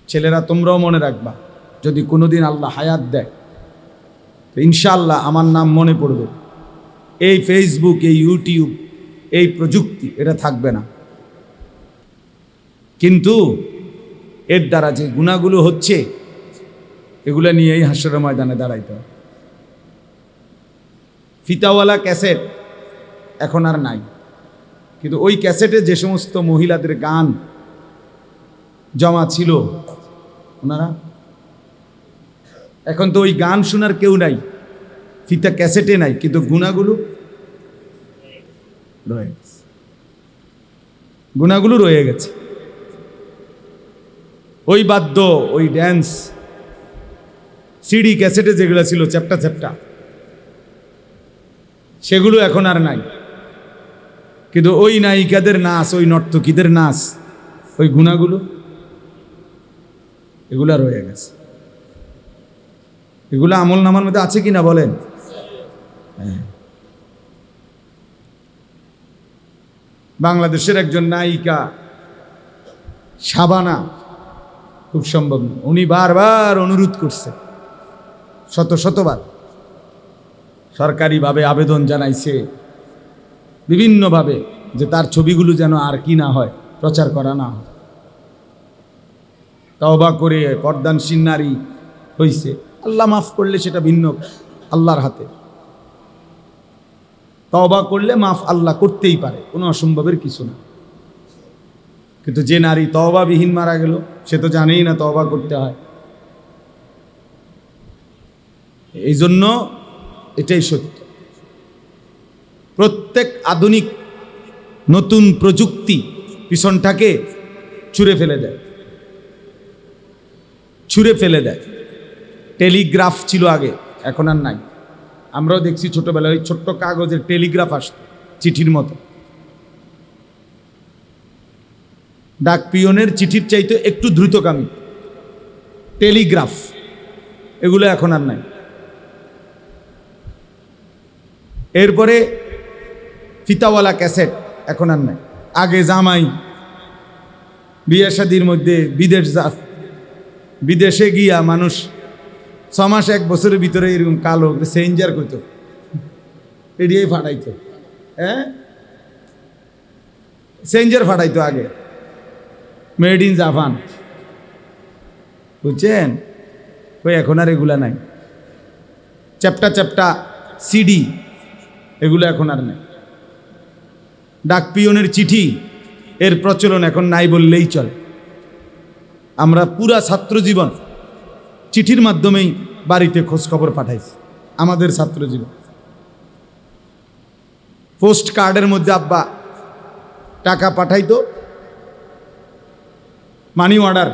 ছেলেরা তোমরাও মনে রাখবা, যদি কোনোদিন আল্লাহ হায়াত দেয় তো ইনশাআল্লাহ আমার নাম মনে পড়বে। এই ফেসবুক, এই ইউটিউব, এই প্রযুক্তি এটা থাকবে না, কিন্তু এর দ্বারা যে গুনাহগুলো হচ্ছে এগুলো নিয়েই হাসরের ময়দানে দাঁড়াইতে হবে। ফিতাওয়ালা ক্যাসেট এখন আর নাই, কিন্তু ওই ক্যাসেটে যে সমস্ত মহিলাদের গান জমা ছিল ওনারা, এখন তো ওই গান শোনার কেউ নাই, ফিতা ক্যাসেটে নাই, কিন্তু গুনাহগুলো রয়ে গেছে, গুনাহগুলো রয়ে গেছে। ওই বাদ্য, ওই ড্যান্স, সিডি ক্যাসেটে যেগুলো ছিল চ্যাপ্টা চ্যাপ্টা, সেগুলো এখন আর নাই, কিন্তু ওই নায়িকাদের নাচ, ওই নর্তকীদের নাচ, ওই গুনাহগুলো এগুলা রয়ে গেছে। এগুলো আমল নামার মধ্যে আছে কিনা বলেন? হ্যাঁ। বাংলাদেশের একজন নায়িকা শাবানা, খুব সম্ভব না, উনি বারবার অনুরোধ করছে, শতবার সরকারিভাবে আবেদন জানাইছে বিভিন্নভাবে, যে তার ছবিগুলো যেন আর কি না হয়, প্রচার করা না হয়। তওবা করে পর্দানশীল নারী হইছে, আল্লাহ মাফ করলে সেটা ভিন্ন, আল্লাহর হাতে। তওবা করলে মাফ আল্লাহ করতেই পারে, কোনো অসম্ভবের কিছু না। কিন্তু যে নারী তওবাবিহীন মারা গেল, সে তো জানেই না তওবা করতে হয়। এই জন্য এটাই সত্য, প্রত্যেক আধুনিক নতুন প্রযুক্তি পিছনটাকে ছুঁড়ে ফেলে দেয়, ছুঁড়ে ফেলে দেয়। টেলিগ্রাফ ছিল আগে, এখন আর নাই। আমরাও দেখছি ছোটবেলায় ওই ছোট্ট কাগজের টেলিগ্রাফ আসতো, চিঠির মতো। ডাক পিয়নের চিঠির চাইতে একটু দ্রুতগামী টেলিগ্রাফ, এগুলো এখন আর নাই। এরপরে ফিতাওয়ালা ক্যাসেট এখন আর নাই। আগে জামাই বিয়ে শাদির মধ্যে বিদেশে গিয়া মানুষ 6 মাস 1 বছরের ভিতরে এরকম কালো সেঞ্জার করত, এড়িয়ে ফাটাইতো। হ্যাঁ, সেঞ্জার ফাটাইতো আগে, মেড ইন জাপান, বুঝছেন? ওই এখন আর এগুলা নাই। চ্যাপ্টা চ্যাপ্টা সিডি, এগুলো এখন আর নাই। ডাক পিয়নের চিঠি, এর প্রচলন এখন নাই বললেই চলে। আমরা পুরা ছাত্র জীবন চিঠির মাধ্যমেই বাড়িতে খোঁজ খবর পাঠাইছি, আমাদের ছাত্র জীবন। পোস্ট কার্ডের মধ্যে আব্বা টাকা পাঠাইতো, মানি অর্ডার,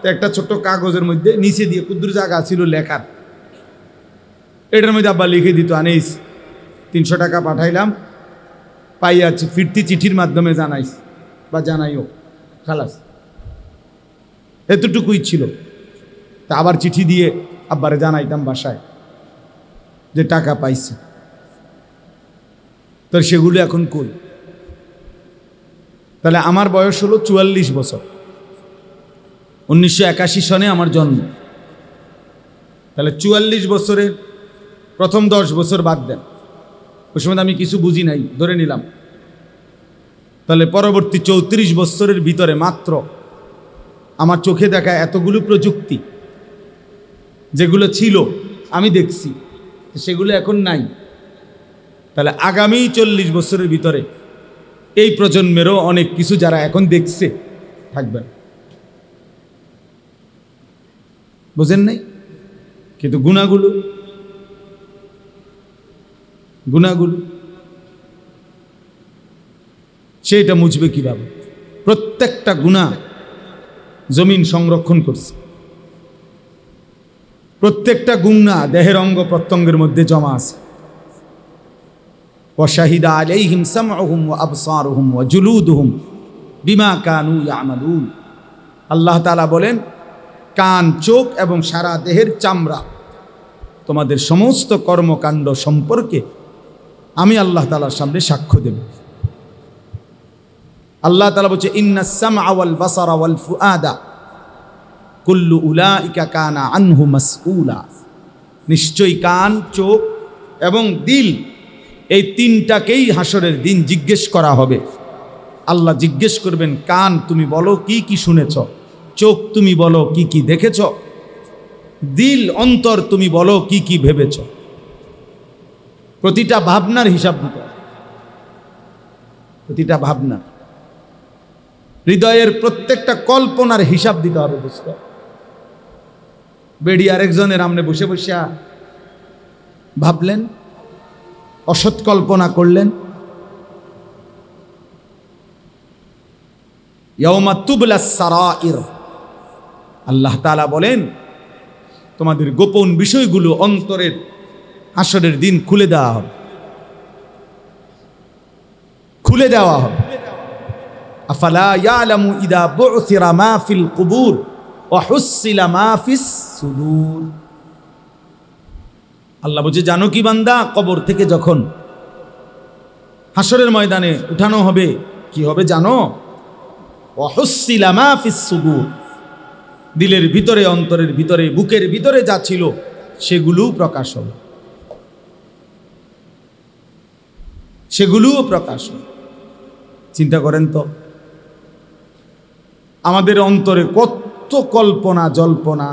তো একটা ছোট্ট কাগজের মধ্যে নিচে দিয়ে ক্ষুদ্র জায়গা ছিল লেখার, এটার মধ্যে আব্বা লিখে দিত, আনিস 300 টাকা পাঠাইলাম, পাইয়াছি, ফিরতি চিঠির মাধ্যমে জানাইস বা জানাইও, খালাস, এতটুকুই ছিল। তা আবার চিঠি দিয়ে আব্বারে জানাইতাম বাসায় যে টাকা পাইছি। তো সেগুলো এখন কই? তাহলে আমার বয়স হলো 44 বছর, 1981 সনে আমার জন্ম। তাহলে 44 বছরের প্রথম 10 বছর বাদ দেন, ওই সময় আমি কিছু বুঝি নাই, ধরে নিলাম। তাহলে পরবর্তী 34 বছরের ভিতরে মাত্র আমার চোখে দেখা এতগুলো প্রযুক্তি যেগুলো ছিল আমি দেখছি, সেগুলো এখন নাই। তাহলে আগামী 40 বছরের ভিতরে এই প্রজন্মেরও অনেক কিছু যারা এখন দেখছে থাকবে, বুঝেন নাই? কিন্তু গুনাহগুলো সেটা মুছবে কিভাবে? প্রত্যেকটা গুনাহ জমিন সংরক্ষণ করছে, প্রত্যেকটা গুনাহ দেহের অঙ্গ প্রত্যঙ্গের মধ্যে জমা আছে। ওয়াশাহিদা আলাইহিম সামউহুম ওয়া আবসারুহুম ওয়া জুলুদুহুম বিমা কানু ইয়ামালুন। আল্লাহ তাআলা বলেন, কান, চোখ এবং সারা দেহের চামড়া তোমাদের সমস্ত কর্মকাণ্ড সম্পর্কে আমি আল্লাহ তাআলার সামনে সাক্ষ্য দেব। আল্লাহ তাআলা বলছে, ইন্নাস সামআ ওয়াল বাসারা ওয়াল ফুআদা কুল্লু উলাইকা কানা আনহু মাসউলা, নিশ্চয়ই কান, চোখ এবং দিল, এই তিনটাকেই হাসরের দিন জিজ্ঞেস করা হবে। আল্লাহ জিজ্ঞেস করবেন, কান তুমি বলো কি কি শুনেছ, চোখ তুমি বলো কি কি দেখেছ, দিল অন্তর তুমি বলো কি কি ভেবেছ। প্রতিটা ভাবনার হিসাব দিতে হবে, প্রতিটা ভাবনা, হৃদয়ের প্রত্যেকটা কল্পনার হিসাব দিতে হবে। বুঝতে বেড়ি আরেকজনের আমনে বসে বসে ভাবলেন, অসৎ কল্পনা করলেন। ইয়াউমা তুবলাস সারাইর, আল্লাহ তাআলা বলেন তোমাদের গোপন বিষয়গুলো অন্তরের হাসরের দিন খুলে দেওয়া হবে, খুলে দেওয়া হবে। আফালা ইয়ালামু ইদা বু'থিরা মা ফিল কুবুর ওয়া হুসিলা মা ফিস সুদূর। আল্লাহ বলছে, জানো কি বান্দা, কবর থেকে যখন হাসরের ময়দানে উঠানো হবে, কি হবে জানো? ওয়া হুসিলা মা ফিস সুদূর, দিলের ভিতরে, অন্তরের ভিতরে, বুকের ভিতরে যা ছিল সেগুলোও প্রকাশ হবে, সেগুলোও প্রকাশ হবে। চিন্তা করেন তো, আমাদের অন্তরে কত কল্পনা জল্পনা।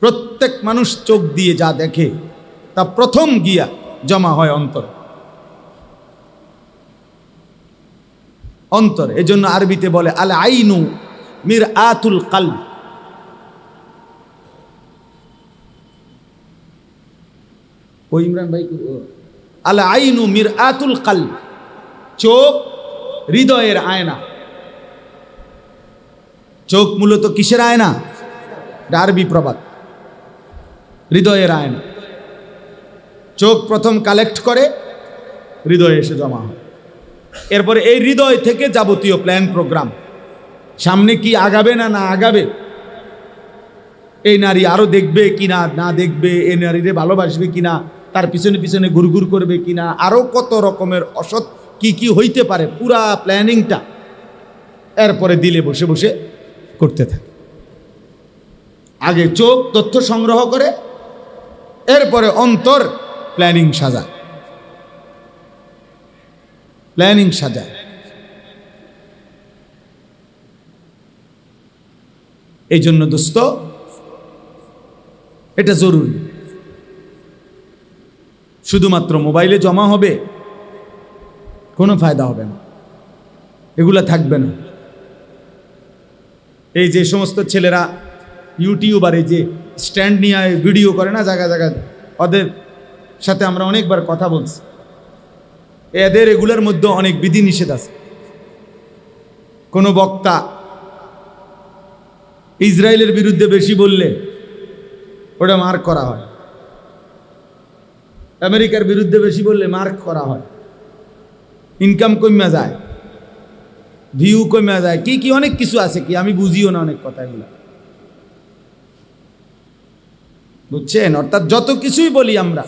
প্রত্যেক মানুষ চোখ দিয়ে যা দেখে তা প্রথম গিয়া জমা হয় অন্তর, অন্তর। এজন্য আরবিতে বলে আল আইনু মিরআতুল কলব। ও ইমরান ভাই, আল আইনু মিরআতুল কলব, চোখ হৃদয়ের আয়না। চোখ মূলত কিসের আয়না? আরবি প্রবাদ, হৃদয়ের আয়না। চোখ প্রথম কালেক্ট করে, হৃদয়ে এসে জমা হয়। এরপরে এই হৃদয় থেকে যাবতীয় প্ল্যান প্রোগ্রাম, সামনে কি আগাবে না না আগাবে, এই নারী আরো দেখবে কিনা না দেখবে, এই নারীরে ভালোবাসবে কিনা, তার পিছনে পিছনে ঘুরঘুর করবে কিনা, আরো কত রকমের অসৎ কি কি হইতে পারে, পুরা প্ল্যানিংটা এরপরে দিলে বসে বসে করতে থাকে। আগে চোখ তথ্য সংগ্রহ করে, এরপরে অন্তর প্ল্যানিং সাজায়, প্ল্যানিং সাজায়। এই জন্য দোস্ত, এটা জরুরি। শুধুমাত্র মোবাইলে জমা হবে, কোনো ফায়দা হবে না, এগুলা থাকবে না। এই যে সমস্ত ছেলেরা ইউটিউবার, এই যে স্ট্যান্ড নিয়ে ভিডিও করে না জায়গা জায়গায়, ওদের সাথে আমরা অনেকবার কথা বলছি। এদের এগুলোর মধ্যে অনেক বিধি নিষেধ আছে। কোনো বক্তা ইসরায়েলের বিরুদ্ধে বেশি বললে ওটা মার্ক করা হয়, আমেরিকার বিরুদ্ধে বেশি বললে মার্ক করা হয়, ইনকাম কমে যায়, ভিউ কমে যায়, কি কি অনেক কিছু আছে, কি আমি বুঝিও না অনেক কথা এগুলা, বুঝছেন? অর্থাৎ যত কিছুই বলি আমরা,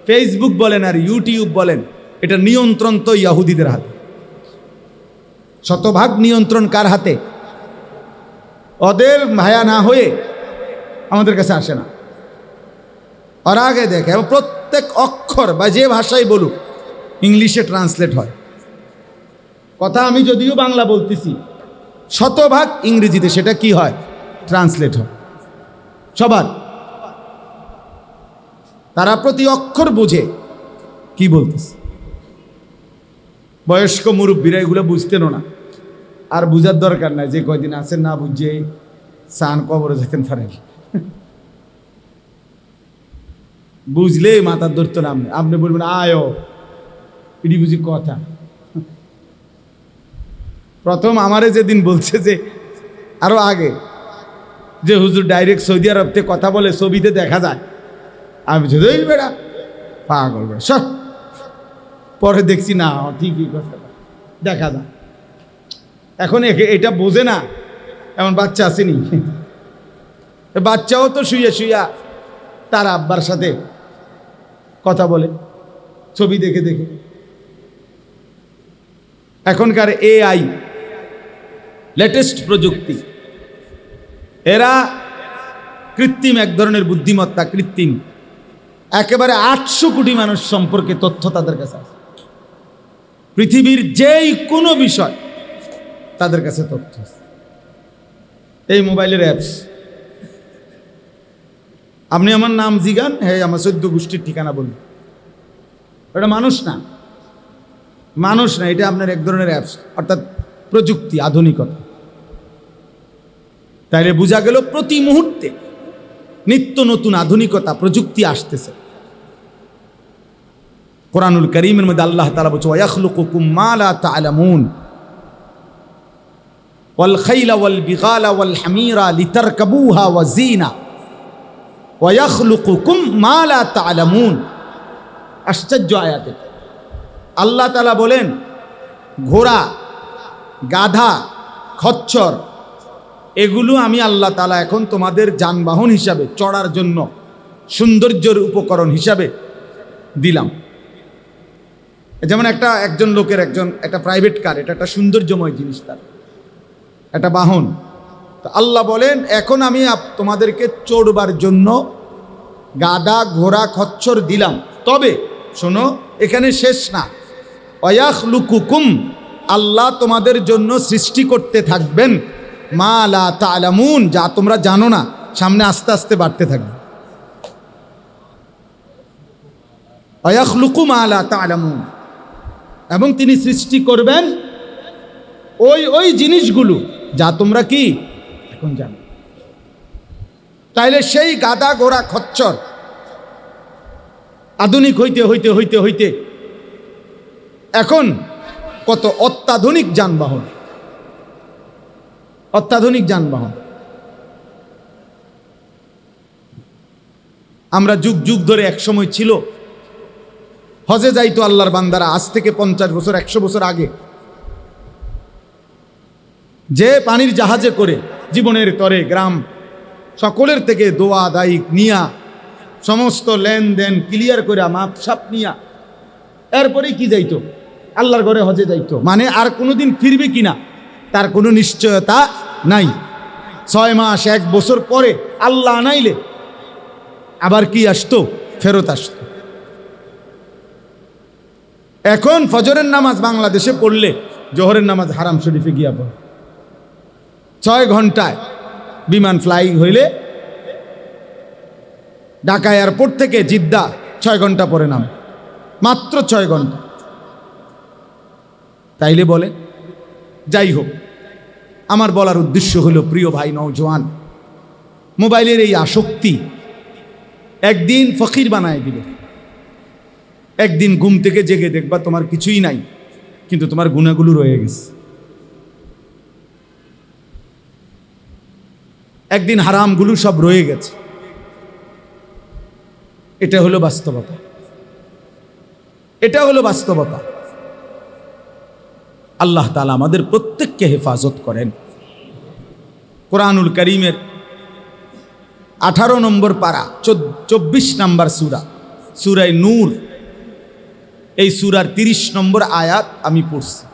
ফেসবুক বলেন আর ইউটিউব বলেন, এটা নিয়ন্ত্রণ তো ইহুদিদের হাতে। শতভাগ নিয়ন্ত্রণ কার হাতে? ওদের ভায়া না হয়ে আমাদের কাছে আসে না, ওরা আগে দেখে। এবং প্রত্যেক অক্ষর বা যে ভাষাই বলুক ইংলিশে ট্রান্সলেট হয়। কথা আমি যদিও বাংলা বলতেছি, শতভাগ ইংরেজিতে সেটা কি হয়? ট্রান্সলেট হয় সবার। তারা প্রতি অক্ষর বোঝে কি বলতেছে। বয়স্ক মুরব্বীরা এগুলো বুঝতেনও না, আর বুঝার দরকার নাই, যে কয়দিন আছেন না বুঝে সান কবরে যেতেন পারেন। বুঝলে মাথার ধরতো না, আপনি বলবেন আয়ো, এটি বুঝি কথা। প্রথম আমারে যেদিন বলছে, যে আরো আগে, যে হুজুর ডাইরেক্ট সৌদি আরব থেকে কথা বলে, ছবিতে দেখা যায়, আমি বুঝে বেড়া পাগল বেড়া সব। পরে দেখছি না, ঠিকই কথা দেখা যায়। এখন এটা বোঝে না, এমন বাচ্চা আসেনি, বাচ্চাও তো শুয়ে শুয়া তার আব্বার সাথে কথা বলে ছবি দেখে দেখে। এখনকার AI লেটেস্ট প্রযুক্তি। এরা কৃত্রিম এক ধরনের বুদ্ধিমত্তা, কৃত্রিম। একেবারে 800 কোটি মানুষ সম্পর্কে তথ্য তাদের কাছে আছে। পৃথিবীর যেই কোনো বিষয় তাদের কাছে তথ্য আছে। এই মোবাইলের অ্যাপস, আপনি আমার নাম জিগান, হ্যাঁ আমার 14 গোষ্ঠীর ঠিকানা বলুন। এটা মানুষ না, মানুষ না, এটা আপনার এক ধরনের অ্যাপস, অর্থাৎ প্রযুক্তি, আধুনিকতা। তাইলে বোঝা গেল প্রতি মুহূর্তে নিত্য নতুন আধুনিকতা, প্রযুক্তি আসতেছে। কোরআনুল কারীমের মধ্যে আল্লাহ তাআলা বলছে ওয়ায়াখলুকুকুম মা লা তা'লামুন ওয়াল খাইলা ওয়াল বিগালা ওয়াল হামিরা লিতারকাবুহা ওয়া যিনা ওয়ায়াখলুকুকুম মা লা তা'লামুন। আশ্চর্য আয়াত। আল্লাহ তাআলা বলেন ঘোড়া, গাধা, খচ্চর এগুলো আমি আল্লাহ তাআলা এখন তোমাদের যানবাহন হিসাবে, চড়ার জন্য সৌন্দর্যের উপকরণ হিসাবে দিলাম। যেমন একজন লোকের একটা প্রাইভেট কার, এটা একটা সৌন্দর্যময় জিনিস, তার একটা বাহন। তো আল্লাহ বলেন এখন আমি তোমাদেরকে চড়বার জন্য গাধা, ঘোড়া, খচ্চর দিলাম। তবে শোনো, এখানে শেষ না। ওয়ায়াখলুকুকুম, আল্লাহ তোমাদের জন্য সৃষ্টি করতে থাকবেন মা লা তা'লামুন, যা তোমরা জানো না, সামনে আস্তে আস্তে বাড়তে থাকবে। ওয়ায়াখলুকু মা লা তা'লামুন, এবং তিনি সৃষ্টি করবেন ওই জিনিসগুলো যা তোমরা কি এখন জানো। তাইলে সেই গাধা, ঘোড়া, খচ্চর আধুনিক হইতে হইতে হইতে হইতে এখন কত অত্যাধুনিক যানবাহন, অত্যাধুনিক যানবাহন। আমরা যুগ যুগ ধরে, এক সময় ছিল হজে যাইতো আল্লাহর বান্দারা, আজ থেকে 50 বছর 100 বছর আগে, যে পানির জাহাজে করে জীবনের তরে গ্রাম সকলের থেকে দোয়া দায়িক নিয়া, সমস্ত লেনদেন ক্লিয়ার করে, মাপ সাপ নিয়া, এরপরেই কি যাইতো আল্লাহর ঘরে হজে যাইতো। মানে আর কোনোদিন ফিরবে কিনা তার কোনো নিশ্চয়তা নাই। 6 মাস 1 বছর পরে আল্লাহ আনাইলে আবার কি আসতো, ফেরত আসতো। এখন ফজরের নামাজ বাংলাদেশে পড়লে জোহরের নামাজ হারাম শরীফে গিয়া পড়ে। 6 ঘন্টায় বিমান ফ্লাইং হইলে ঢাকা এয়ারপোর্ট থেকে জিদ্দা 6 ঘন্টা পরে নাম, মাত্র 6 ঘন্টা। তাইলে বলে, যাই হোক, আমার বলার উদ্দেশ্য হলো, প্রিয় ভাই নওজোয়ান, মোবাইলের এই আসক্তি একদিন ফকির বানায় দিবে। একদিন ঘুম থেকে জেগে দেখবা তোমার কিছুই নাই, কিন্তু তোমার গুনাহগুলো রয়ে গেছে। একদিন হারামগুলো সব রয়ে গেছে। এটা হলো বাস্তবতা, এটা হলো বাস্তবতা। আল্লাহ তাআলা আমাদের প্রত্যেককে হেফাজত করেন। কোরআনুল কারীমের 18 নম্বর পারা 24 নম্বর সূরা, সূরা নূর, এই সূরার 30 নম্বর আয়াত আমি পড়ছি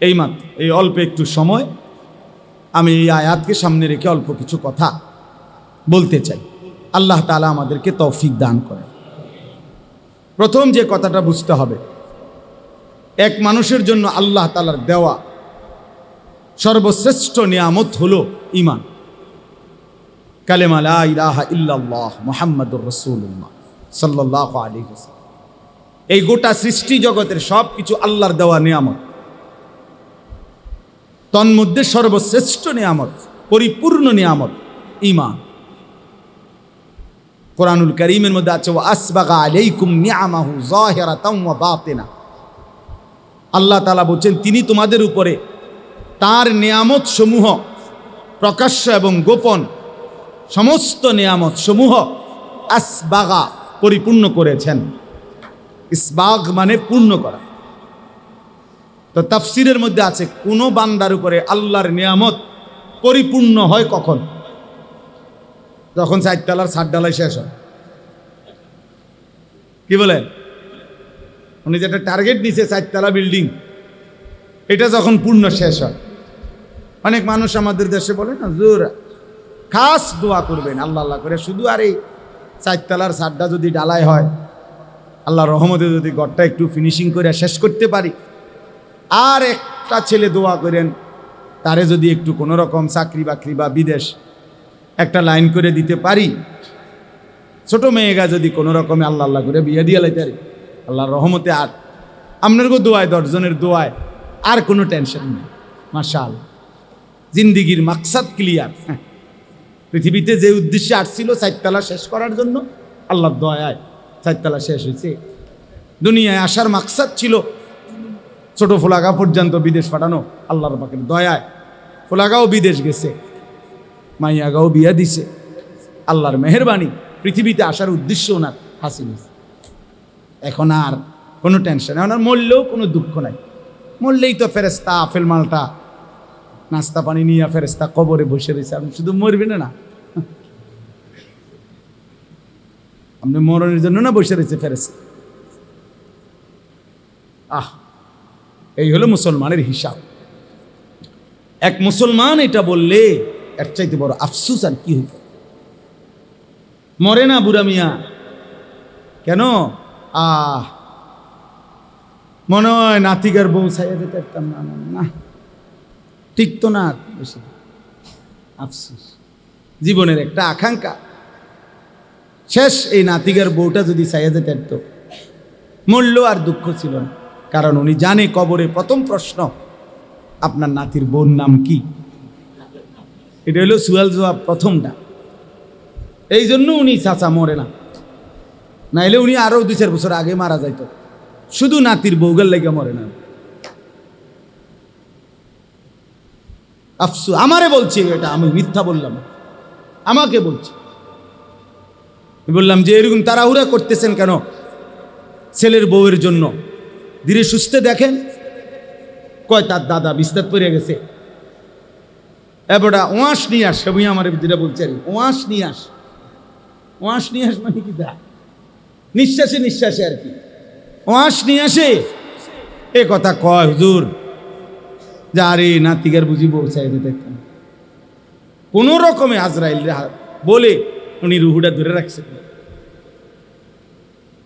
এইমাত্র। এই অল্প একটু সময় আমি এই আয়াতকে সামনে রেখে অল্প কিছু কথা বলতে চাই। আল্লাহ তাআলা আমাদেরকে তৌফিক দান করেন। প্রথম যে কথাটা বুঝতে হবে, এক মানুষের জন্য আল্লাহ তাআলার দেওয়া সর্বশ্রেষ্ঠ নিয়ামত হলো ঈমান, কালেমা লা ইলাহা ইল্লাল্লাহ মুহাম্মাদুর রাসূলুল্লাহ সাল্লাল্লাহু আলাইহি ওয়াসাল্লাম। এই গোটা সৃষ্টি জগতের সব কিছু আল্লাহর দেওয়া নিয়ামত, তন্মধ্যে সর্বশ্রেষ্ঠ নিয়ামত, পরিপূর্ণ নিয়ামত ঈমান। কোরআনুল কারীমের মধ্যে আছে ওয়া আসবাগা আলাইকুম নিআমাহু যাহিরাতাও ওয়া বাতিনা। আল্লাহ তাআলা বলেন তিনি তোমাদের উপরে তার নিয়ামত সমূহ প্রকাশ্য এবং গোপন সমস্ত নিয়ামত সমূহ আসবাগা পরিপূর্ণ করেছেন। ইসবাগ মানে পূর্ণ করা। তো তাফসীরের মধ্যে আছে কোন বান্দার উপরে আল্লাহর নিয়ামত পরিপূর্ণ হয় কখন? যখন 4 তলার 7 ঢালাই শেষ হয়। কি বলেন? উনি যেটা টার্গেট দিয়েছে 4 তলা বিল্ডিং, এটা যখন পূর্ণ শেষ হয়, অনেক মানুষ আমাদের দেশে বলে না হুজুর খাস দোয়া করবেন আল্লাহ আল্লাহ করে, শুধু আর এই 4 তলার ছাদটা যদি ডালাই হয়, আল্লাহর রহমতে যদি ঘরটা একটু ফিনিশিং করে শেষ করতে পারি, আর একটা ছেলে দোয়া করেন তারে যদি একটু কোনো রকম চাকরি বাকরি বা বিদেশ একটা লাইন করে দিতে পারি, ছোট মেয়েগা যদি কোনো রকমে আল্লাহ আল্লাহ করে বিয়ে দিয়ে লাইতে পারি, আল্লাহর রহমতে আর আপনার দোয়ায় 10 জনের দোয়ায় আর কোনো টেনশন নেই। মাশাআল্লাহ, জিন্দিগির মাকসাদ ক্লিয়ার। পৃথিবীতে যে উদ্দেশ্যে আসছিল 4 তলা শেষ করার জন্য, আল্লাহর দয়ায় 4 তলা শেষ হয়েছে। দুনিয়ায় আসার মাকসাদ ছিল ছোট ফোলাগা পর্যন্ত বিদেশ পাঠানো, আল্লাহর পাকের দয়ায় ফোলাগাও বিদেশ গেছে, মাইয়াগাও বিয়া দিছে। আল্লাহর মেহেরবানি, পৃথিবীতে আসার উদ্দেশ্য ওনার হাসিল হয়েছে। এখন আর কোনো টেনশন, এখন আর মরলেও কোনো দুঃখ নাই। মরলেই তো ফেরেস্তা আপেল মালটা নাস্তা পানি নিয়ে ফেরেস্তা কবরে বসে রয়েছে, আপনি শুধু মরবেন না, আপনি মরণের জন্য না বসে রয়েছে ফেরেস্তা। এই হলো মুসলমানের হিসাব। এক মুসলমান এটা বললে এর চাইতে বড় আফসুস আর কি হইত? মরে না বুড়া মিয়া, কেন? মনে হয় নাতিকার বউ ছাইয়া যেতে পারতাম না, না ঠিক তো না, বেশি আফসুস। জীবনের একটা আকাঙ্ক্ষা শেষ, এই নাতিকার বউটা যদি ছাইয়া যেতে পারত, মরল আর দুঃখ ছিল না। কারণ উনি জানে কবরে প্রথম প্রশ্ন, আপনার নাতির বোন নাম কি? এটা হলো সুয়াল জবাব প্রথমটা। এই জন্য উনি চাচা মরে না, নাইলে উনি আরো 2-4 বছর আগে মারা যাইত। শুধু নাতির বউগার লেগে মরে না। আফসু, আমারে বলছি এটা, আমি মিথ্যা বললাম, আমাকে বলছি। বললাম যে এরকম তাড়াহুড়া করতেছেন কেন ছেলের বউয়ের জন্য? ধীরে সুস্থে দেখেন। কয় তার দাদা বিস্তার পড়ে গেছে, এবারটা ওয়াশ নিয়ে আস। সবই আমার যেটা বলছে আর ওয়াশ নিয়ে আস। ওয়াশ নিয়ে আস মানে কি? দা নিঃশ্বাসে নিঃশ্বাসে আর কি ওয়াশ নিয়ে আসে। এ কথা কয় হুজুর, যা রে নাতিকার বুঝি বলছাই দেখতাম কোন রকমে আজরাইল বলে উনি রুহুটা ধরে রাখছে।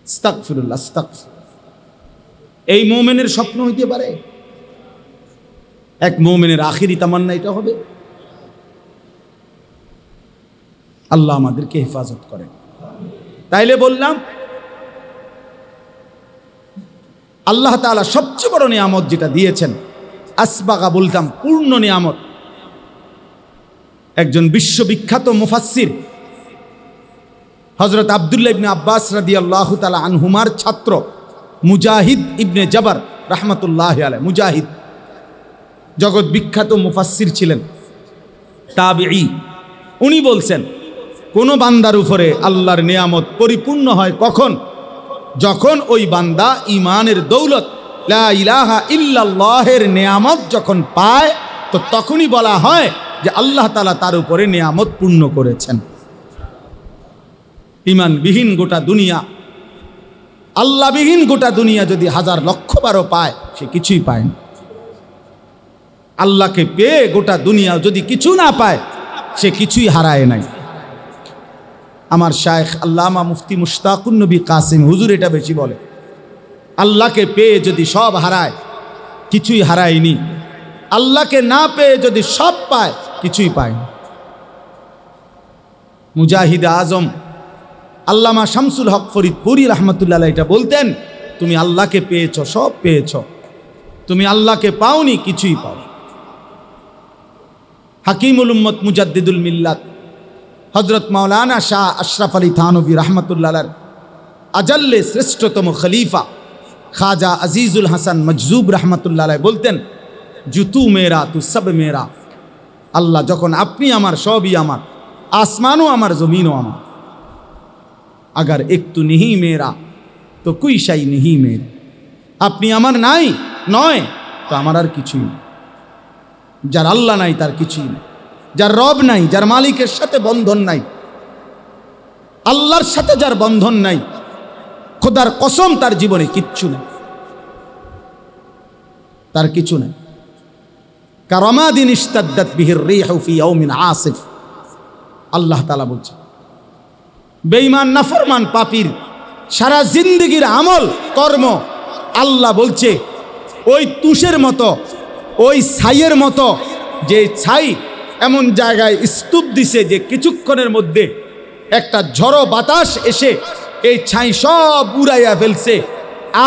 আস্তাগফিরুল্লাহ, আস্তাগফিরুল্লাহ। এই মুমিনের স্বপ্ন হইতে পারে? এক মুমিনের আখিরি তামান্না এটা হবে। আল্লাহ আমাদেরকে হেফাজত করেন। তাইলে বললাম আল্লাহ তাআলা সবচেয়ে বড় নিয়ামত যেটা দিয়েছেন, আসবাগা বলতাম পূর্ণ নিয়ামত। একজন বিশ্ববিখ্যাত মুফাসসির হযরত আব্দুল্লাহ ইবনে আব্বাস রাদিয়াল্লাহু তাআলা আনহুমার ছাত্র মুজাহিদ ইবনে জবর রাহমাতুল্লাহি আলাইহি, মুজাহিদ জগৎ বিখ্যাত মুফাসসির ছিলেন, তাবিঈ। উনি বলছেন কোন বান্দার উপরে আল্লাহর নিয়ামত পরিপূর্ণ হয় কখন? যখন ওই বান্দা ঈমানের দৌলত লা ইলাহা ইল্লাল্লাহের নিয়ামত যখন পায়, তো তখনই বলা হয় যে আল্লাহ তাআলা তার উপরে নিয়ামত পূর্ণ করেছেন। ঈমানবিহীন গোটা দুনিয়া, আল্লাহবিহীন গোটা দুনিয়া যদি 1000 লক্ষ বারও পায়, সে কিছুই পায় না। আল্লাহকে পেয়ে গোটা দুনিয়া যদি কিছু না পায়, সে কিছুই হারায় নাই। আমার শায়েখ আল্লামা মুফতি মুশতাকুন নবী কাসিম হুজুর এটা বেশি বলে, আল্লাহকে পেয়ে যদি সব হারায়, কিছুই হারায়নি। আল্লাহকে না পেয়ে যদি সব পায়, কিছুই পায় না। মুজাহিদ আজম আল্লামা শামসুল হক ফরিদপুরি রাহমাতুল্লাহ আলাইহি এটা বলতেন, তুমি আল্লাহকে পেয়েছ, সব পেয়েছ। তুমি আল্লাহকে পাওনি, কিছুই পাও। হাকিমুল উম্মত মুজাদ্দিদুল মিল্লাত হযরত মাওলানা শাহ আশরাফ আলী থানভী রাহমাতুল্লাহ আলাইহি আজাল্লে শ্রেষ্ঠতম খলিফা খাজা আজিজুল হাসান মজজুব রাহমাতুল্লাহ আলাইহি বলতেন, জুতু মেরা তু সব মেরা। আল্লাহ যখন আপনি আমার, সবই আমার, আসমানও আমার, জমিনও আমার। আগার একটু নিহি মেরা তো কুই শাই নিহি মেরা। আপনি আমার নাই নয় তো আমার আর কিছুই নেই। যার আল্লাহ নাই তার কিছুই নেই, যার রব নাই, যার মালিকের সাথে বন্ধন নাই, আল্লাহর সাথে যার বন্ধন নাই, খোদার কসম তার জীবনে কিচ্ছু নেই, তার কিছু নেই। কারামাদিন ইশতাদ্দাত বিহির রিহু ফি ইয়াউমিন আসিফ। আল্লাহ তাআলা বলছেন বেঈমান নাফরমান পাপীর সারা জিন্দেগীর আমল কর্ম আল্লাহ বলছে ওই তুষের মতো, ওই ছাইয়ের মতো, যে ছাই এমন জায়গায় স্তূপ দিছে যে কিছুক্ষণের মধ্যে একটা ঝড়ো বাতাস এসে এই ছাই সব উড়াইয়া ফেলছে,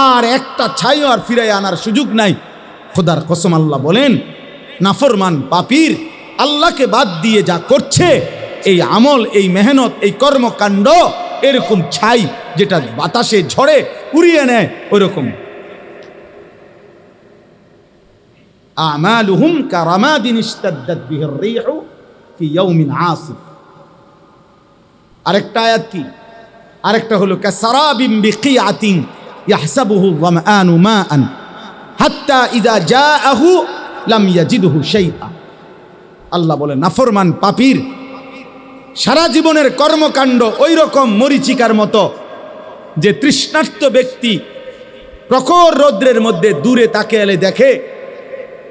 আর একটা ছাইও আর ফিরাইয়া আনার সুযোগ নাই। খোদার কসম আল্লাহ বলেন নাফরমান পাপীর আল্লাহকে বাদ দিয়ে যা করছে, এই আমল, এই মেহনত, এই কর্মকাণ্ড এরকম ছাই যেটা বাতাসে ঝড়ে উড়িয়ে নেয় ওরকম। আমালুহুম কারামাদিন ইশতাদ্দাত বিহির রিহু ফি ইয়াউমিন আসিফ। আরেকটা আয়াত কি? আরেকটা হলো কাসারাবিম বিকিআতিন ইয়াহসাবুহু যামআনু মাআন হাত্তা ইযা জাআহু লাম ইয়াজিদহু শাইআ। আল্লাহ বলে নাফরমান পাপীর সারা জীবনের কর্মকাণ্ড ওই রকম মরিচিকার মতো, যে তৃষ্ণার্ত ব্যক্তি প্রখর রৌদ্রের মধ্যে দূরে তাকিয়ে এলে দেখে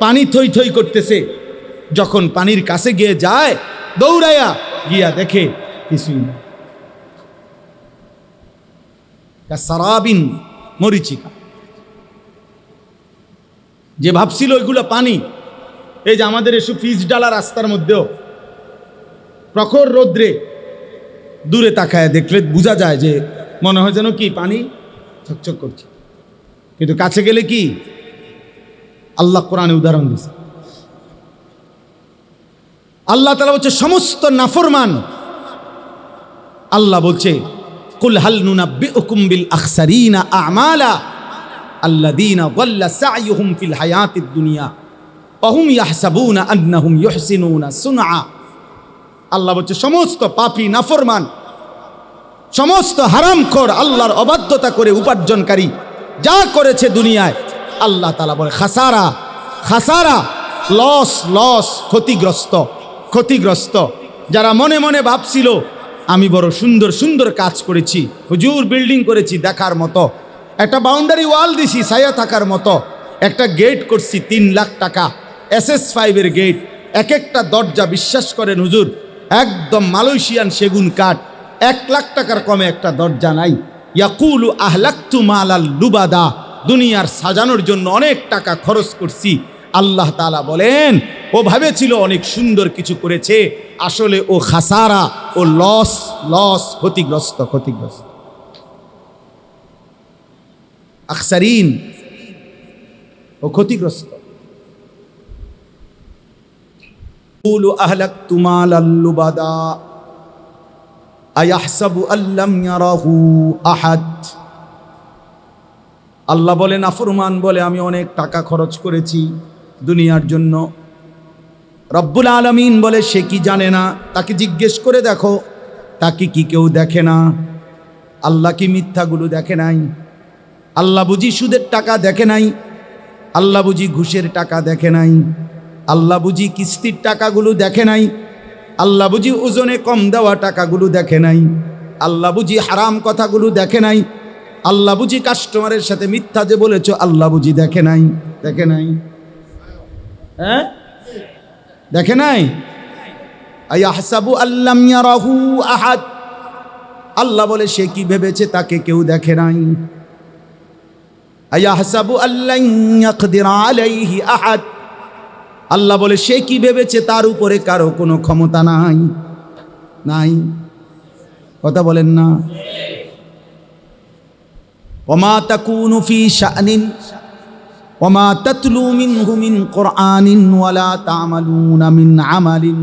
পানি থই থই করতেছে, যখন পানির কাছে গিয়ে যায় দৌড়াইয়া গিয়া দেখে কিছুই না। সারাবিন মরিচিকা, যে ভাবছিল ওইগুলো পানি, এই যে আমাদের এসব ফিজ ডালা রাস্তার মধ্যেও প্রখর রৌদ্রে দূরে তাকায় দেখলে বোঝা যায় যে মনে হয় যেন কি পানি চকচক করছে, কিন্তু কাছে গেলে কি? আল্লাহ কোরআনে উদাহরণ দিয়েছে। আল্লাহ তাআলা বলছে সমস্ত নাফরমান, আল্লাহ বলছে কুল হাল নুনাব্বিউকুম বিল আখসারিনা আমালা আল্লাযীনা যাল্লা সা'য়ুহুম ফিল হায়াতিদ দুনিয়া ওয়া হুম ইয়াহসাবুনা আন্নাহুম ইউহসিনুনা সুনআ। আল্লাহ বলছে সমস্ত পাপী নাফরমান, সমস্ত হারামখোর, আল্লাহর অবাধ্যতা করে উপার্জনকারী যা করেছে দুনিয়ায়, আল্লাহ তাআলা বলে খাসারা, খাসারা, লস, লস, ক্ষতিগ্রস্ত, ক্ষতিগ্রস্ত। যারা মনে মনে ভাবছিল আমি বড় সুন্দর সুন্দর কাজ করেছি, হুজুর বিল্ডিং করেছি দেখার মতো, একটা বাউন্ডারি ওয়াল দিছি ছায়া থাকার মতো, একটা গেট করছি 3 লাখ টাকা SS5 এর গেট, এক একটা দরজা বিশ্বাস করেন হুজুর একদম মালয়েশিয়ান সেগুন কাঠ, 1 লাখ টাকার কমে একটা দরজা নাই। ইয়াকুলু আহলাকতু মালাল লুবাদা, দুনিয়ার সাজানোর জন্য অনেক টাকা খরচ করছি। আল্লাহ তাআলা বলেন ও ভেবেছিল অনেক সুন্দর কিছু করেছে, আসলে ও খাসারা, ও লস, লস, ক্ষতিগ্রস্ত, ক্ষতিগ্রস্ত। আখসারিন, ও ক্ষতিগ্রস্ত। কুলু আহলাকতু মালাল লুবাদা আয়াহসাবু আল্লাম ইয়ারাহু আহাদ। আল্লাহ বলে নাফরমান বলে আমি অনেক টাকা খরচ করেছি দুনিয়ার জন্য। রব্বুল আলামিন বলে সে কি জানে না? তাকে জিজ্ঞেস করে দেখো, তাকে কি কেউ দেখে না? আল্লাহ কি মিথ্যাগুলো দেখে নাই? আল্লাহ বুঝি সুদের টাকা দেখে নাই? আল্লাহ বুঝি ঘুষের টাকা দেখে নাই? আল্লাহ বুঝি কিস্তির টাকাগুলো দেখে নাই? আল্লাহ বুঝি ওজনে কম দেওয়া টাকাগুলো দেখে নাই? আল্লাহ বুঝি হারাম কথাগুলো দেখে নাই? আল্লাহ বুঝি কাস্টমারের সাথে মিথ্যা যে বলেছ আল্লাহ বুঝি দেখে নাই? দেখে নাই? হ্যাঁ, দেখে নাই? আয়াহসাবু আল্লাম ইয়ারাহু আহাদ। আল্লাহ বলে সে কি ভেবেছে তাকে কেউ দেখে নাই? আয়াহসাবু আল্লান ইয়াকদির আলাইহি আহাদ। আল্লাহ বলে সে কি ভেবেছে তার উপরে কারো কোনো ক্ষমতা নাই, নাই। কথা বলেন না? ওমা তাকুনু ফি শানিন ওমা তাতলু মিনহু মিন কুরআনিন ওয়ালা তা'মালুনা মিন আমালিন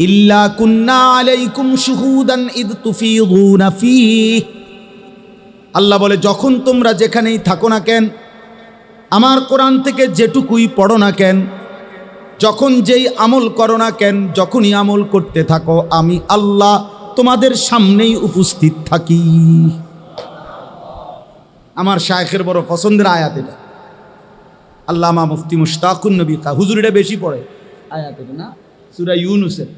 ইল্লা কুন্না আলাইকুম শুহুদান ইদ তুফিদুনা ফীহি। আল্লাহ বলে যখন তোমরা যেখানেই থাকো না কেন, আমার কোরআন থেকে যেটুকুই পড়ো না কেন, যখন যেই আমল করো না কেন, যখনই আমল করতে থাকো আমি আল্লাহ তোমাদের সামনেই উপস্থিত থাকি। আমার শায়েখের বড় পছন্দের আয়াত এটা। আল্লামা মুফতি মুশতাকুন নবী হুজুর এটা বেশি পড়ে আয়াত এটা না, সূরা ইউনূসের।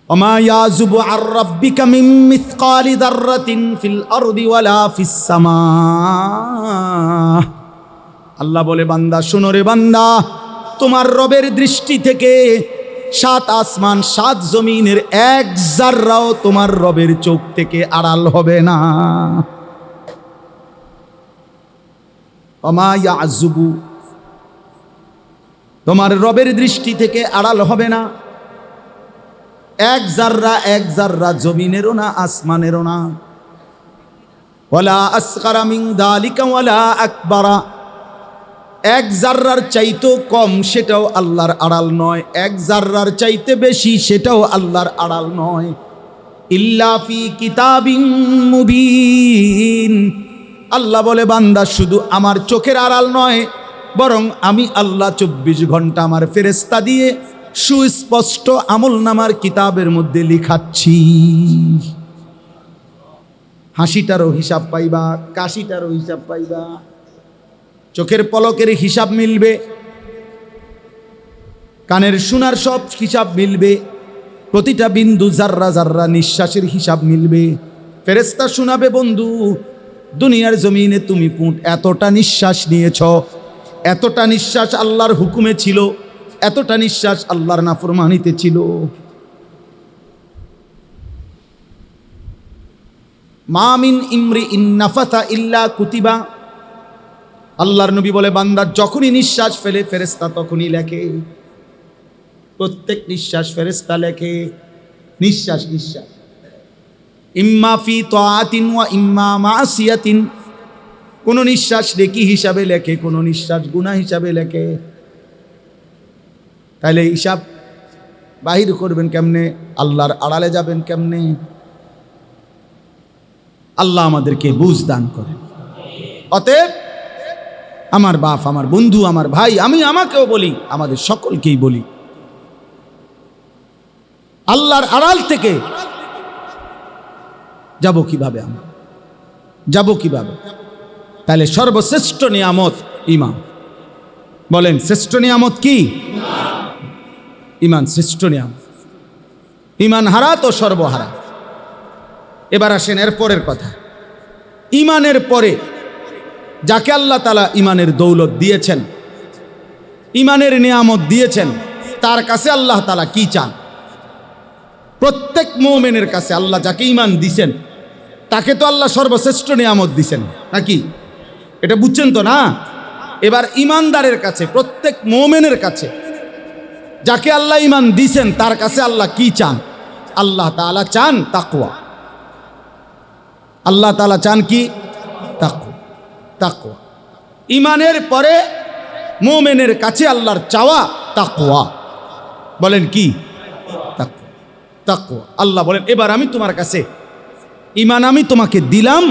ওমা ইয়াযুবু আর রাব্বিকা মিন মিসকালি যাররাতিন ফিল আরদি ওয়ালা ফিস সামা। আল্লাহ বলে বান্দা শোনো রে বান্দা, তোমার রবের দৃষ্টি থেকে 7 আসমান 7 জমিনের এক জাররাও তোমার রবের চোখ থেকে আড়াল হবে না। ওমা ইয়াযুবু, তোমার রবের দৃষ্টি থেকে আড়াল হবে না এক জাররা জমিনেরও না আসমানেরও না। ওয়ালা আসগারা মিন যালিকা ওয়ালা আকবারা, এক জাররার চাইতেও কম সেটাও আল্লাহর আড়াল নয়, এক জাররার চাইতে বেশি সেটাও আল্লাহর আড়াল নয়। ইল্লা ফি কিতাবিন মুবিন, আল্লাহ বলে বান্দা শুধু আমার চোখের আড়াল নয়, বরং আমি আল্লাহ 24 ঘন্টা আমার ফেরেশতা দিয়ে সুস্পষ্ট আমলনামার কিতাবের মধ্যে লিখাচ্ছি। হাসিটারও হিসাব পাইবা, কাশিটারও হিসাব পাইবা, চোখের পলকের হিসাব মিলবে, কানের শোনার সব হিসাব মিলবে, প্রতিটা বিন্দু জাররা জাররা নিঃশ্বাসের হিসাব মিলবে। ফেরেশতা শোনাবে বন্ধু, দুনিয়ার জমিনে তুমি এতটা নিঃশ্বাস নিয়েছ, এতটা নিঃশ্বাস আল্লাহর হুকুমে ছিল, এতটা নিঃশ্বাস আল্লাহর নাফরমানিতে ছিল। মা মিন ইমরিইন নাফাসা ইল্লা কুতিবা, আল্লাহর নবী বলে বান্দা যখনই নিঃশ্বাস ফেলে ফেরেশতা তখনই লেখে, প্রত্যেক নিঃশ্বাস ফেরেশতা লেখে। নিঃশ্বাস নিঃশ্বাস ইম্মা ফি তাআতিন ওয়া ইম্মা মাসিয়াতিন, কোন নিঃশ্বাস নেকি হিসাবে লেখে, কোন নিঃশ্বাস গুনাহ হিসাবে লেখে। তাহলে হিসাব বাহির করবেন কেমনে, আল্লাহর আড়ালে যাবেন কেমনে? আল্লাহ আমাদেরকে বুঝ দান করেন। অতএব আমার বাপ, আমার বন্ধু, আমার ভাই, আমি আমাকেও বলি, আমাদের সকলকেই বলি, আল্লাহর আড়াল থেকে যাব কিভাবে, আমরা যাব কিভাবে? তাহলে সর্বশ্রেষ্ঠ নিয়ামত ঈমান। বলেন শ্রেষ্ঠ নিয়ামত কি? ঈমান শ্রেষ্ঠ নিয়ামত। ঈমান হারা তো সর্বহারা। এবার আসেন এর পরের কথা। ঈমানের পরে যাকে আল্লাহ তাআলা ঈমানের দৌলত দিয়েছেন, ঈমানের নিয়ামত দিয়েছেন, তার কাছে আল্লাহ তাআলা কি চান? প্রত্যেক মুমিনের কাছে আল্লাহ যাকে ঈমান দিয়েছেন তাকে তো আল্লাহ সর্বশ্রেষ্ঠ নিয়ামত দিয়েছেন, নাকি? এটা বুঝছেন তো না? এবার ঈমানদারের কাছে, প্রত্যেক মুমিনের কাছে যাকে আল্লাহ ঈমান দিয়েছেন তার কাছে আল্লাহ কি চান? আল্লাহ তাআলা চান তাকওয়া। আল্লাহ তাআলা চান কি? তাকওয়া। তাকওয়া ঈমানের পরে মুমিনের কাছে আল্লাহর চাওয়া তাকওয়া। বলেন কি? তাকওয়া। তাকওয়া। আল্লাহ বলেন এবার আমি তোমার কাছে ঈমান আমি তোমাকে দিলাম,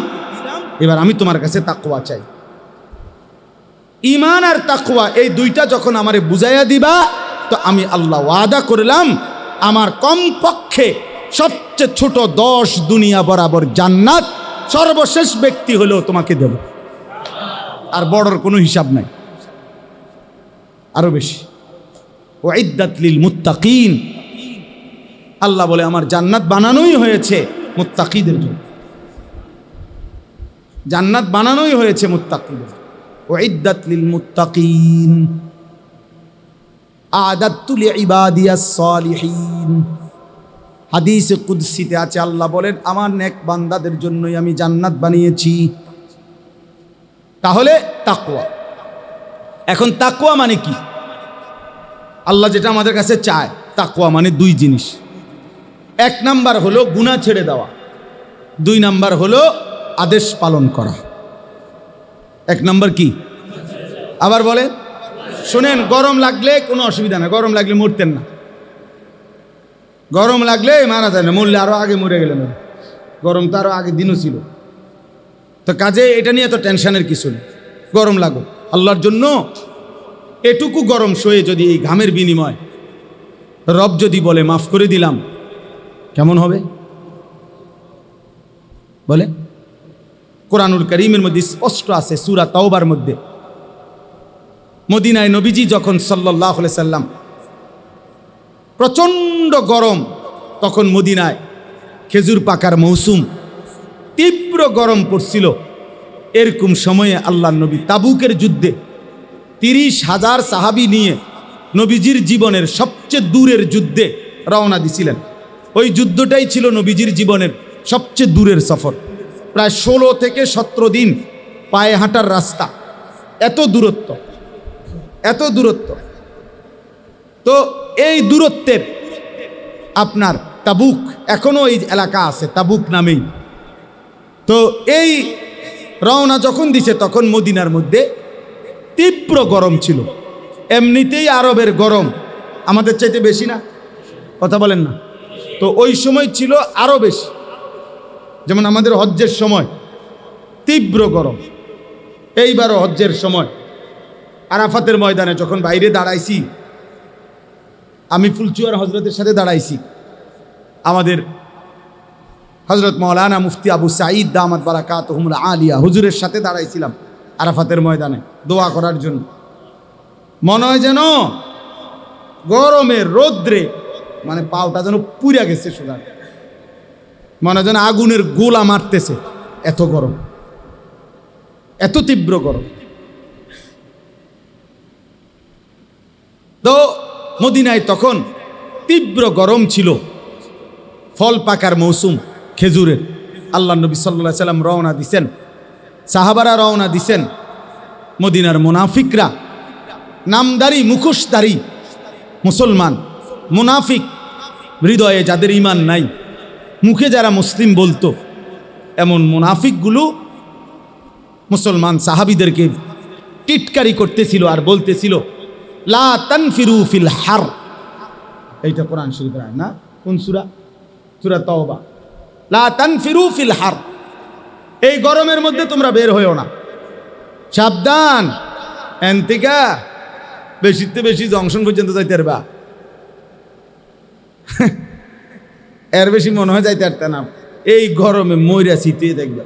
এবার আমি তোমার কাছে তাকওয়া চাই। ঈমান আর তাকওয়া এই দুইটা যখন আমারে বুঝাইয়া দিবা, তো আমি আল্লাহ ওয়াদা করলাম আমার কমপক্ষে সবচেয়ে ছোট 10 দুনিয়া বরাবর জান্নাত সর্বশেষ ব্যক্তি হলেও তোমাকে দেব। আর বড়র কোনো হিসাব নাই, আরো বেশি। উইদ্দাত লিল মুত্তাকিন, আল্লাহ বলে আমার জান্নাত বানানোই হয়েছে মুত্তাকিদের জন্য। জান্নাত বানানোই হয়েছে মুত্তাকিদের। উইদ্দাত লিল মুত্তাকিন আ'দাতু লিইবাদিয়াস সালিহিন। হাদিসে কুদসিতে আছে, আল্লাহ বলেন আমার নেক বান্দাদের জন্যই আমি জান্নাত বানিয়েছি। তাহলে তাকওয়া। এখন তাকওয়া মানে কি? আল্লাহ যেটা আমাদের কাছে চায়, তাকওয়া মানে 2 জিনিস। 1 নাম্বার হলো গুনাহ ছেড়ে দেওয়া, 2 নাম্বার হলো আদেশ পালন করা। 1 নাম্বার কি? আবার বলে শোনেন, গরম লাগলে কোনো অসুবিধা না, গরম লাগলে মরতেন না। গরম লাগলে মারা যায় না, মরলে আরো আগে মরে গেলেন। গরম তো আরো আগে দিনও ছিল, তো কাজে এটা নিয়ে তো টেনশনের কিছু নেই। গরম লাগো আল্লাহর জন্য, এটুকু গরম সয়ে যদি এই ঘামের বিনিময় রব যদি বলে মাফ করে দিলাম, কেমন হবে? বলে কোরআনুল কারীমের মধ্যে স্পষ্ট আছে, সূরা তাওবার মধ্যে। মদিনায় নবীজি যখন সাল্লাল্লাহু আলাইহি সাল্লাম, প্রচণ্ড গরম, তখন মদিনায় খেজুর পাকার মৌসুম, তীব্র গরম পড়ছিল। এরকম সময়ে আল্লাহর নবী তাবুকের যুদ্ধে 30,000 সাহাবী নিয়ে নবীজির জীবনের সবচেয়ে দূরের যুদ্ধে রওনা দিছিলেন। ওই যুদ্ধটাই ছিল নবীজির জীবনের সবচেয়ে দূরের সফর। প্রায় 16 থেকে 17 দিন পায়ে হাঁটার রাস্তা, এত দূরত্ব, এত দূরত্ব। তো এই দূরত্বের আপনার তাবুক, এখনো এই এলাকা আছে তাবুক নামেই। তো এই রওনা যখন দিছে তখন মদিনার মধ্যে তীব্র গরম ছিল। এমনিতেই আরবের গরম আমাদের চাইতে বেশি না, কথা বলেন না? তো ওই সময় ছিল আরো বেশি। যেমন আমাদের হজ্জের সময় তীব্র গরম, এইবারও হজ্জের সময় আরাফাতের ময়দানে যখন বাইরে দাঁড়াইছি, আমি ফুলচুয়ার হজরতের সাথে দাঁড়াইছি, আমাদের হজরত মৌলানা মুফতি আবু সাঈদ দামাত বারাকাতুহুমুল আলিয়া হুজুরের সাথে দাঁড়াইছিলাম আরাফাতের ময়দানে দোয়া করার জন্য। মনে হয় যেন গরমের রৌদ্রে মানে পাওটা যেন পুড়ে গেছে, সোজা মনে হয় যেন আগুনের গোলা মারতেছে, এত গরম, এত তীব্র গরম। তো মদিনায় তখন তীব্র গরম ছিল, ফল পাকার মৌসুম খেজুরের। আল্লাহ নবী সাল্লাল্লাহু আলাইহি সাল্লাম রওনা দিছেন, সাহাবারা রওনা দিছেন। মদিনার মুনাফিকরা, নামদারি মুখোশধারী মুসলমান মুনাফিক, হৃদয়ে যাদের ঈমান নাই, মুখে যারা মুসলিম বলতো, এমন মুনাফিকগুলো মুসলমান সাহাবীদেরকে টিটকারি করতেছিল আর বলতেছিল, লা তানফিরু ফিল হার। এইটা কোরআন শরীফের আয়াত না? কোন সূরা? সূরা তাওবা। লা তানফিরু ফিল হার, এই গরমের মধ্যে তোমরা বের হইও না, সাবধান। এনতিকা বেশিতে বেশি জংশন পর্যন্ত যাইতে পারবা, এর বেশি মনে হয় যাইতে পারত না। এই গরমে মইরা শীতে দেখবে,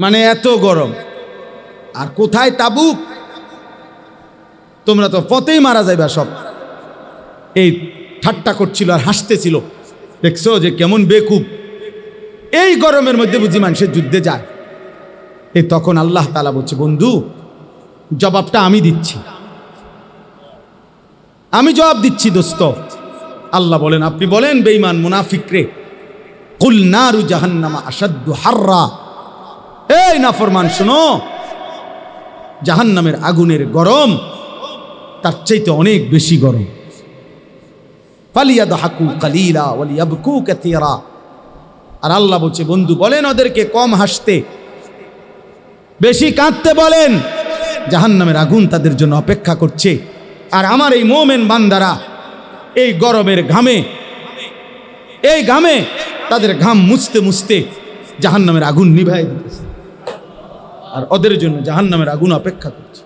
মানে এত গরম। আর কোথায় তাবুক, তোমরা তো পথেই মারা যাইবা সব। এই ঠাট্টা করছিল আর হাসতেছিল, দেখছো যে কেমন বেকুব, এই গরমের মধ্যে বুঝি মানুষের যুদ্ধে যায়। এই তখন আল্লাহ তাআলা বলছে, বন্ধু জবাবটা আমি দিচ্ছি, আমি জবাব দিচ্ছি দোস্ত। আল্লাহ বলেন, আপনি বলেন বেঈমান মুনাফিকরে, কুল নারু জাহান্নামা আশাদ্দু হাররা, এই নাফরমান শোনো, জাহান্নামের আগুনের গরম তার চাইতে অনেক বেশি গরম। ফালিয়াদহাকু কালিলা ওয়ালিয়াবকু কাসীরা। আর আল্লাহ বলছে, বন্ধু বলেন ওদেরকে কম হাসতে, বেশি কাঁদতে বলেন, জাহান্নামের আগুন তাদের জন্য অপেক্ষা করছে। আর আমার এই মুমিন বান্দারা এই গরমের ঘামে, এই ঘামে তাদের ঘাম মুছতে মুছতে জাহান্নামের আগুন নিভাই দিতেছে, আর ওদের জন্য জাহান্নামের আগুন অপেক্ষা করছে।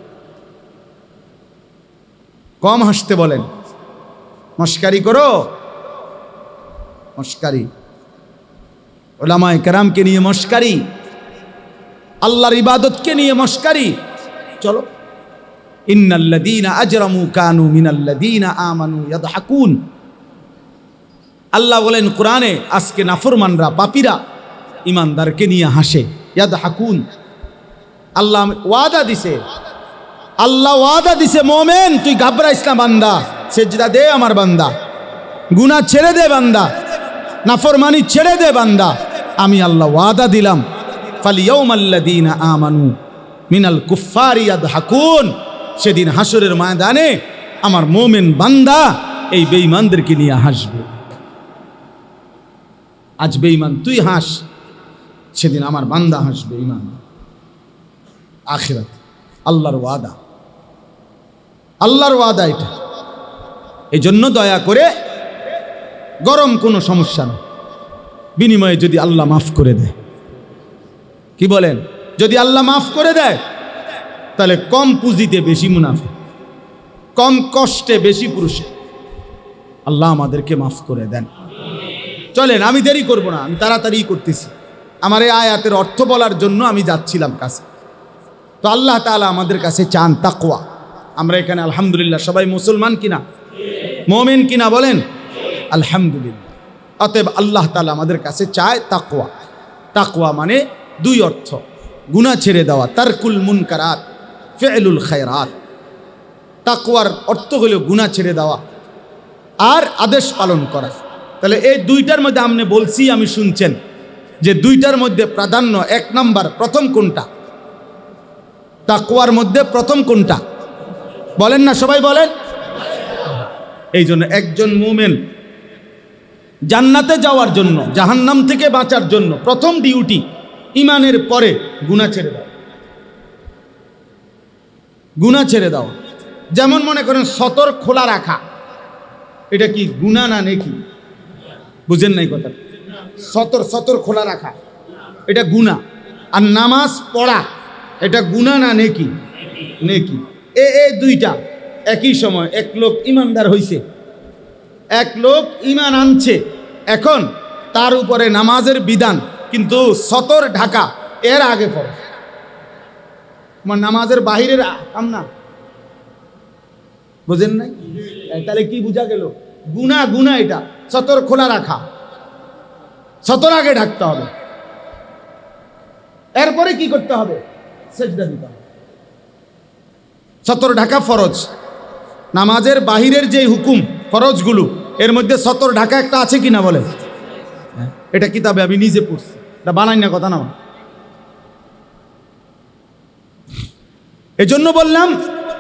কম হাসতে বলেন, মস্কারি করো, মস্কারি, উলামায়ে কেরামকে নিয়ে মস্কারি, আল্লাহর ইবাদতকে নিয়ে মস্কারি। চলো, ইন্নাল্লাযীনা আজরামু কানু মিনাল্লাযীনা আমানু ইয়াদহাকুন। আল্লাহ বলেন কোরআনে, আজকে নাফরমানরা, পাপীরা ইমানদারকে নিয়ে হাসে, ইয়াদহাকুন। আল্লাহ ওয়াদা দিছে, আল্লাহ ওয়াদা দিছে, মোমেন তুই ঘাবড়াইস না বান্দা, সেজদা দে আমার বান্দা, গুনাহ ছেড়ে দে বান্দা, নাফরমানি ছেড়ে দে বান্দা। আমি আল্লাহ ওয়াদা দিলাম, ফালিয়াউমাল্লাযীনা আমানু মিনাল কুফফারি ইয়াদহাকুন। সেদিন হাসরের ময়দানে আমার মোমেন বান্দা এই বেঈমানদেরকে নিয়ে হাসবে। আজ বেঈমান তুই হাস, সেদিন আমার বান্দা হাসবে। ঈমান, আখিরাত, আল্লাহর ওয়াদা, আল্লাহর ওয়াদা এটা। এই জন্য দয়া করে, গরম কোনো সমস্যা না, বিনিময়ে যদি আল্লাহ মাফ করে দেয়, কি বলেন, যদি আল্লাহ মাফ করে দেয় তাহলে কম পুঁজিতে বেশি মুনাফা, কম কষ্টে বেশি পুরস্কার। আল্লাহ আমাদেরকে মাফ করে দেন। চলেন, আমি দেরি করব না, আমি তাড়াতাড়ি করতেছি। আমার এই আয়াতের অর্থ বলার জন্য আমি যাচ্ছিলাম কাছে। তো আল্লাহ তাআলা আমাদের কাছে চান তাকওয়া। আমরা এখানে আলহামদুলিল্লাহ সবাই মুসলমান কিনা, মুমিন কিনা বলেন? আলহামদুলিল্লাহ। অতএব আল্লাহ তাআলা আমাদের কাছে চায় তাকওয়া। তাকওয়া মানে দুই অর্থ, গুনাহ ছেড়ে দেওয়া, তারকুল মুনকারাত, ফি'লুল খায়রাত। তাকওয়ার অর্থ হলো গুনাহ ছেড়ে দেওয়া আর আদেশ পালন করা। তাহলে এই দুইটার মধ্যে আপনি বলছি, আমি শুনছেন যে দুইটার মধ্যে প্রাধান্য, এক নাম্বার প্রথম কোনটা? তাকওয়ার মধ্যে প্রথম কোনটা বলেন না, সবাই বলেন। এই জন্য একজন মুমিন জান্নাতে যাওয়ার জন্য, জাহান্নাম থেকে বাঁচার জন্য প্রথম ডিউটি ঈমানের পরে গুনাহ ছেড়ে দাও। গুনাহ ছেড়ে দাও। যেমন মনে করেন সতর খোলা রাখা, এটা কি গুনাহ না নেকি? বুঝেন নাই কথা? সতর খোলা রাখা এটা গুনাহ, আর নামাজ পড়া এটা গুনাহ না নেকি? নেকি। এই দুইটা একই সময়। এক লোক ইমানদার হইছে, এক লোক ঈমান আনছে, এখন তার উপরে নামাজের বিধান, কিন্তু সতর ঢাকা এর আগে পড়ে। আমার নামাজের বাহিরের কাম না, বুঝেন নাই? তাহলে কি বুঝা গেল? গুনাহ এটা সতর খোলা রাখা, সতর আগে ঢাকতে হবে, এরপরে কি করতে হবে? সেজদা দিতে হবে। সতর ঢাকা ফরজ। নামাজের বাহিরের যে হুকুম ফরজগুলো, এর মধ্যে সতর ঢাকা একটা আছে কিনা বলে? এটা কিতাবে আমি নিজে পড়ছি, এটা বানাই না কথা না। এজন্য বললাম